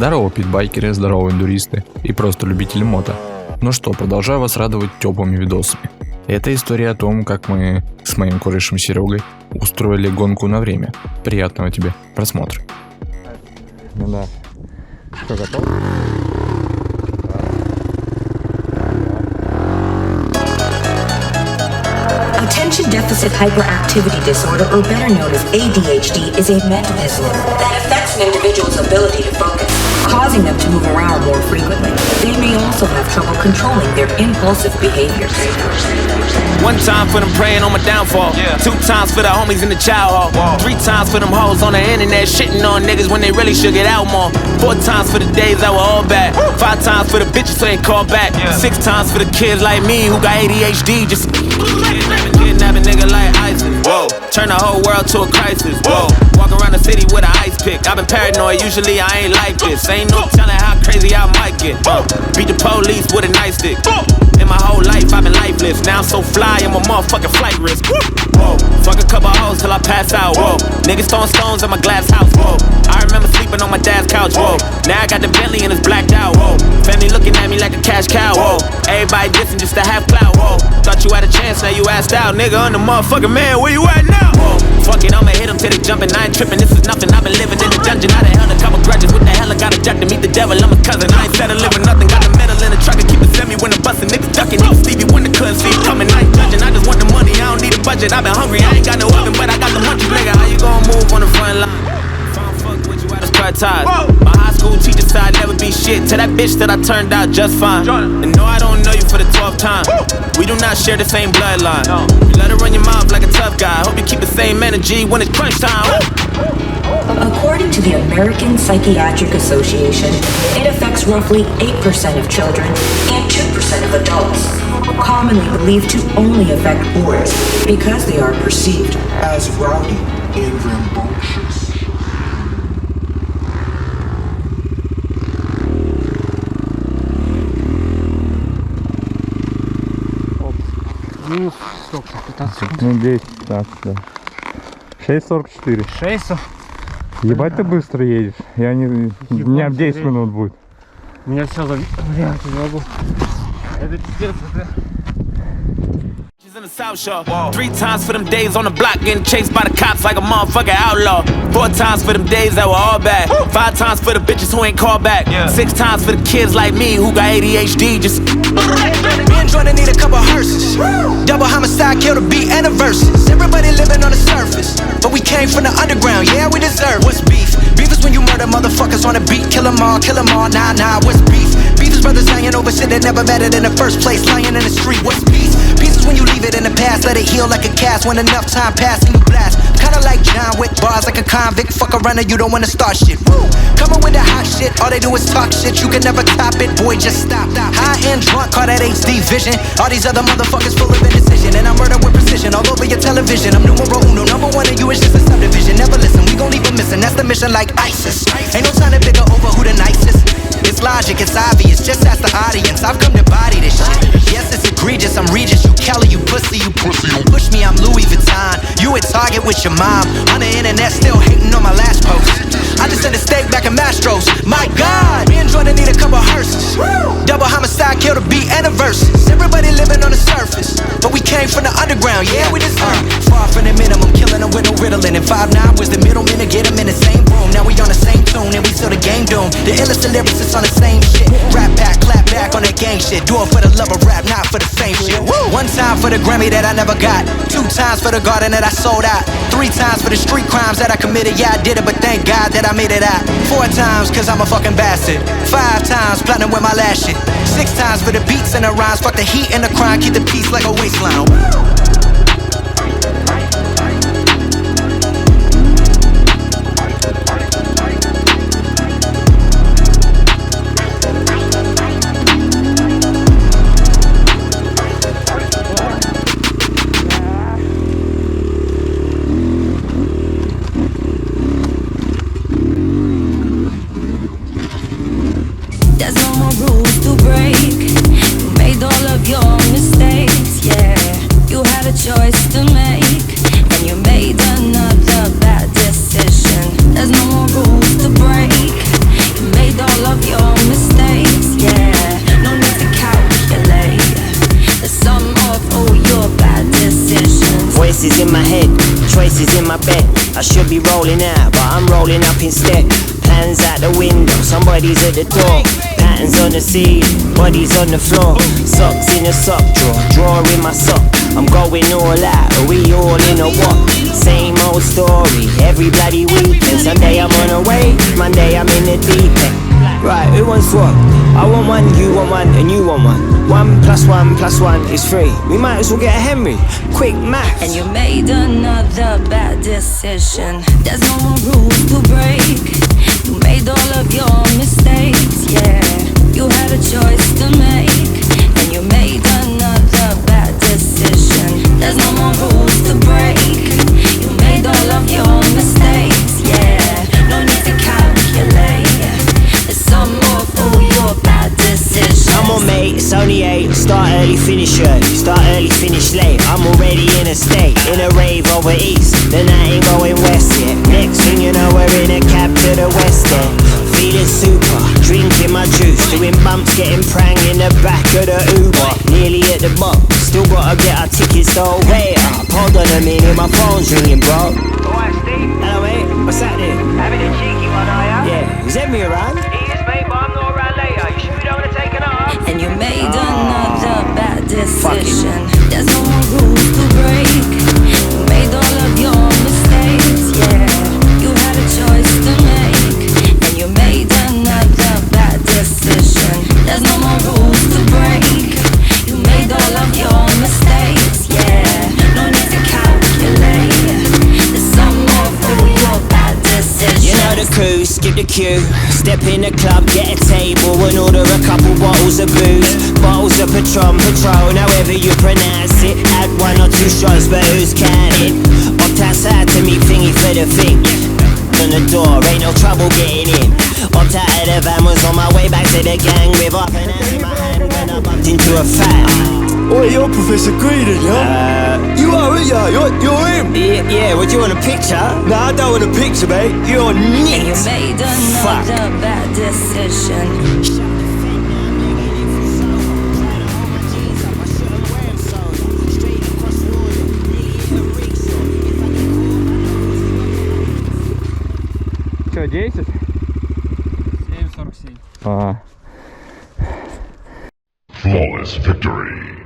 Здорово, питбайкеры, здорово, эндуристы и просто любители мото. Ну что, продолжаю вас радовать теплыми видосами. Это история о том, как мы с моим корешем Серегой устроили гонку на время. Приятного тебе просмотра. Ну да. Что, готов? Attention Deficit Hyperactivity Disorder, or better known as ADHD, is a mental disorder that affects an individual's ability to focus, causing them to move around more frequently. They may also have trouble controlling their impulsive behaviors. One time for them praying on my downfall. Yeah. 2 times for the homies in the child hall. Whoa. 3 times for them hoes on the internet shitting on niggas when they really should get out more. 4 times for the days that were all bad. 5 times for the bitches who ain't called back. Yeah. 6 times for the kids like me who got ADHD. Just kidnap a nigga like ISIS. Whoa. Turn the whole world to a crisis. Whoa. Walk around the city with an ice pick. I've been paranoid, usually I ain't like this. Ain't no telling how crazy I might get. Beat the police with a nightstick. In my whole life I've been lifeless. Now I'm so fly, I'm a motherfucking flight risk. Whoa. Fuck a couple hoes till I pass out. Whoa. Niggas throwing stones at my glass house. Whoa. I remember sleeping on my dad's couch. Whoa. Now I got the Bentley and it's blacked out. Whoa. Family looking at me like a cash cow. Whoa. Everybody dissing just to have clout. Whoa. Thought you had a chance, now you asked out. Nigga, I'm the motherfucking man, where you at now? Whoa. Fuck it, I'ma hit them till they jumping. I ain't tripping, this is nothing. I've been living in the dungeon. I done held a couple grudges. What the hell I got a jack to meet the devil? I'm a cousin. I ain't settling for nothing. Got a medal in the truck and keep it semi when the bustin'. Niggas ducking. Niggas Stevie Wonder couldn't see it coming. I ain't judging. I just want the money. I don't need a budget. I've been hungry. I ain't got no oven, but I got the munchies. Nigga, how you gon' move on the front line? Fuck with you out of square ties. My high school teacher said I'd never be shit. To that bitch that I turned out just fine. And no, I don't know you for the 12th time. We do not share the same bloodline. You let her run your mouth like a tough guy. Hope you keep the same energy when it's crunch time. According to the American Psychiatric Association, it affects roughly 8% of children and 2% of adults, commonly believed to only affect boys because they are perceived as rowdy and rambunctious. Ну, сколько? 15 секунд? Ну, 10, 15, да. 6:44. 6. Ебать, ты быстро едешь. Я не... У меня 10 минут будет. У меня все забито. Я не могу. Это пиздец, это... In the South Shore. 3 times for them days on the block getting chased by the cops like a motherfucking outlaw. 4 times for them days that were all bad. 5 times for the bitches who ain't called back. 6 times for the kids like me who got ADHD. Just me and Jordan need a couple hearses. Double homicide, kill the beat and the verses. Everybody living on the surface, but we came from the underground. Yeah, we deserve. What's beef? Beef is when you murder motherfuckers on the beat. Kill them all, kill them all. Nah, nah. What's beef? Beef is brothers lying over shit that never mattered in the first place. Lying in the street. What's peace? Peace is when you leave it in the past, let it heal like a cast. When enough time passed and you blast. Kinda like John Wick, bars like a convict. Fuck a runner, you don't wanna start shit. Woo! Coming with the hot shit, all they do is talk shit. You can never top it, boy, just stop. High and drunk, call that HD vision. All these other motherfuckers full of indecision. And I murder with precision all over your television. I'm numero uno, number one, and you is just a subdivision. Never listen, we gon' leave them missing. That's the mission like ISIS. Ain't no time to figure over who the nicest. It's logic, it's obvious, just ask the audience. I've come to body this shit. Yes, it's egregious, I'm Regis, you Kelly, you pussy, you push me, I'm Louis Vuitton. You at Target with your mom, on the internet still hating on my last post. I just sent a steak back in Mastros. My God, me and Jordan need a couple hearses. Double homicide, kill the beat and the verses. Everybody living on the surface, but we came from the underground, yeah, we deserve. Far from the minimum, killing them with no riddling. And 5'9" was the middleman to get them in the same room. Now we on the same tune and we still the game doomed. The illest lyricists on the same shit. Rap back, clap back on that gang shit. Do it for the love of rap, not for the fame shit. 1 time for the Grammy that I never got. 2 times for the garden that I sold out. 3 times for the street crimes that I committed. Yeah, I did it, but thank God that I made it out. 4 times cause I'm a fucking bastard. 5 times platinum with my last shit. 6 times for the beats and the rhymes. Fuck the heat and the crime, keep the peace like a waistline. There's no more rules to break. You made all of your mistakes, yeah. You had a my bed. I should be rolling out, but I'm rolling up instead. Plans out the window, somebody's at the door. Patterns on the ceiling, bodies on the floor. Socks in the sock drawer, drawer in my sock. I'm going all out, are we all in a what? Same old story, every bloody weekend. Sunday I'm on a wave, Monday I'm in the deep end. Right, who wants what? I want one, you want one, and you want one. 1 + 1 + 1 is 3. We might as well get a Henry. Quick maths. And you made another bad decision. There's no more rules to break. You made all of your mistakes, yeah. You had a choice to make, and you made another bad decision. There's no more rules to break. You made all of your mistakes, yeah. No need to calculate. There's some more for your bad decisions. Come on mate, it's only 8. Start early, finish early. Start early, finish late. I'm already in a state, in a rave over east. The night ain't going west yet. Next thing you know, we're in a cab to the west end. Feeling super, drinking my juice. Doing bumps, getting prang in the back of the Uber. Nearly at the box, still gotta get our tickets though. Wait up, hold on a minute, my phone's ringing bro. Alright Steve, Hello mate, what's happening? having a cheeky one are ya? Yeah, is Emmy around? He is mate, but I'm not around later. You sure you don't want to take it up? And you made another bad decision. There's no more rules to break. You made all of your mistakes, yeah. You had a choice to make, and you made another bad decision. There's no more rules to break. You made all of your mistakes, yeah. No need to calculate. There's some more for your bad decisions. You know the crew, skip the queue. Step in the club, get a table and order a couple bottles of booze. Bottles of Patron, however you pronounce it. Add 1 or 2 shots, but who's counting? Opt outside to me thingy for the thing. On the door, ain't no trouble getting in. Opt out of the van, was on my way back to the gang with half an hour in my hand when I bumped into a fan. Oh, you're Professor Green, yeah? You are, you're him. Yeah, what, do you want a picture? No, I don't want a picture, mate. You're And you neat. made another bad decision. Что, 10? 7:47. А. Flawless victory.